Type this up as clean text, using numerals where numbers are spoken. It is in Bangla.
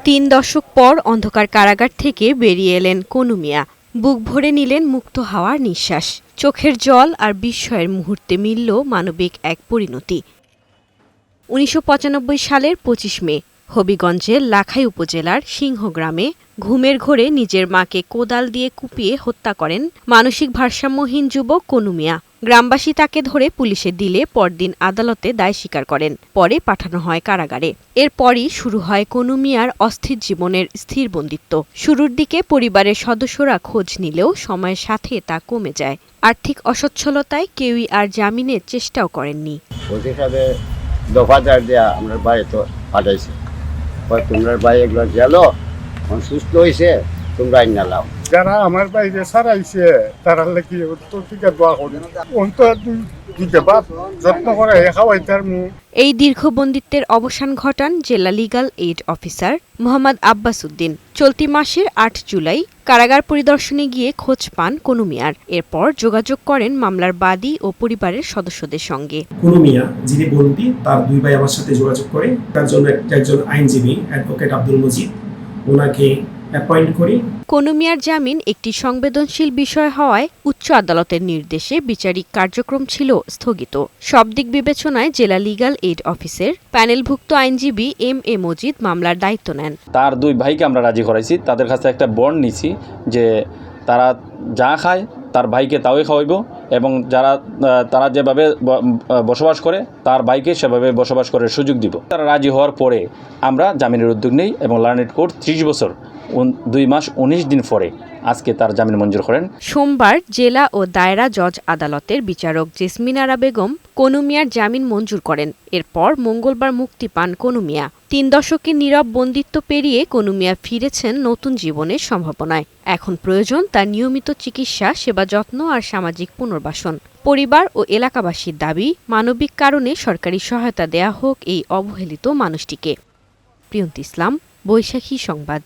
৩ দশক পর অন্ধকার কারাগার থেকে বেরিয়ে এলেন কনু মিয়া। বুক ভরে নিলেন মুক্ত হাওয়ার নিঃশ্বাস। চোখের জল আর বিস্ময়ের মুহূর্তে মিলল মানবিক এক পরিণতি। ১৯৯৫ সালের ২৫ মে হবিগঞ্জের লাখাই উপজেলার সিংহগ্রামে ঘুমের ঘোরে নিজের মাকে কোদাল দিয়ে কুপিয়ে হত্যা করেন মানসিক ভারসাম্যহীন যুবক কনু মিয়া। গ্রামবাসী তাকে ধরে পুলিশে দিলে পরদিন আদালতে দায় স্বীকার করেন। পরে পাঠানো হয় কারাগারে। এরপরই শুরু হয় কনু মিয়ার অস্থির জীবনের স্থির বন্দিত্ব। শুরুর দিকে পরিবারের সদস্যরা খোঁজ নিলেও সময়ের সাথে তা কমে যায়। আর্থিক অসচ্ছলতায় কেউই আর জামিনের চেষ্টাও করেননি। দফাদার দেয়া আমরা ভাই তো পাঠাইছে, তোমরা ভাই এগুলো গেলো সুস্থ হয়েছে, তোমরা আইন নাও। যারা আমার বাইরে ছাড়াইছে তারা কি দোয়া করি দিতে বাপ যত্ন করে খাওয়াইতার মু। এই দীর্ঘ বন্দিত্বের অবসান ঘটান জেলা legal aid officer Mohammad Abbas Uddin. চলতি মাসের ৮ জুলাই কারাগার পরিদর্শনে গিয়ে খোঁজ পান কনু মিয়ার। এরপর যোগাযোগ করেন মামলার বাদী ও পরিবারের সদস্যদের সঙ্গে। কনু মিয়া যিনি বন্দী, তার দুই ভাই আমার সাথে যোগাযোগ করে। তার জন্য একজন আইনজীবী অ্যাডভোকেট আব্দুল মজিদ ওনাকে অ্যাপয়েন্ট করি। কনু মিয়ার জামিন একটি সংবেদনশীল বিষয় হওয়ায় উচ্চ আদালতের নির্দেশে বিচারিক কার্যক্রম ছিল স্থগিত। সব দিক বিবেচনায় জেলা লিগ্যাল এইড অফিসের প্যানেলভুক্ত আইনজীবী এম.এ. মজিদ মামলার দায়িত্ব নেন। তার দুই ভাইকে আমরা রাজি করাইছি। তাদের কাছে একটা বন্ড নিছি যে তারা যা খায় তার ভাইকে তাওই খাওয়াইব এবং তারা যেভাবে বসবাস করে তার ভাইকে সেভাবে বসবাস করার সুযোগ দিব। তারা রাজি হওয়ার পরে আমরা জামিনের উদ্যোগ নেই এবং লার্নেড কোর্ট ৩০ বছর ২ মাস ১৯ দিন পরে আজকে তার জামিন মঞ্জুর করেন। সোমবার জেলা ও দায়রা জজ আদালতের বিচারক জেসমিন আরা বেগম কনু মিয়ার জামিন মঞ্জুর করেন। এরপর মঙ্গলবার মুক্তি পান কনু মিয়া। ৩ দশকের নীরব বন্দিত্ব পেরিয়ে কনু মিয়া ফিরেছেন নতুন জীবনের সম্ভাবনায়। এখন প্রয়োজন তার নিয়মিত চিকিৎসা, সেবা যত্ন আর সামাজিক পুনর্বাসন। পরিবার ও এলাকাবাসীর দাবি, মানবিক কারণে সরকারি সহায়তা দেয়া হোক এই অবহেলিত মানুষটিকে। প্রিয়ন্তি ইসলাম, বৈশাখী সংবাদ।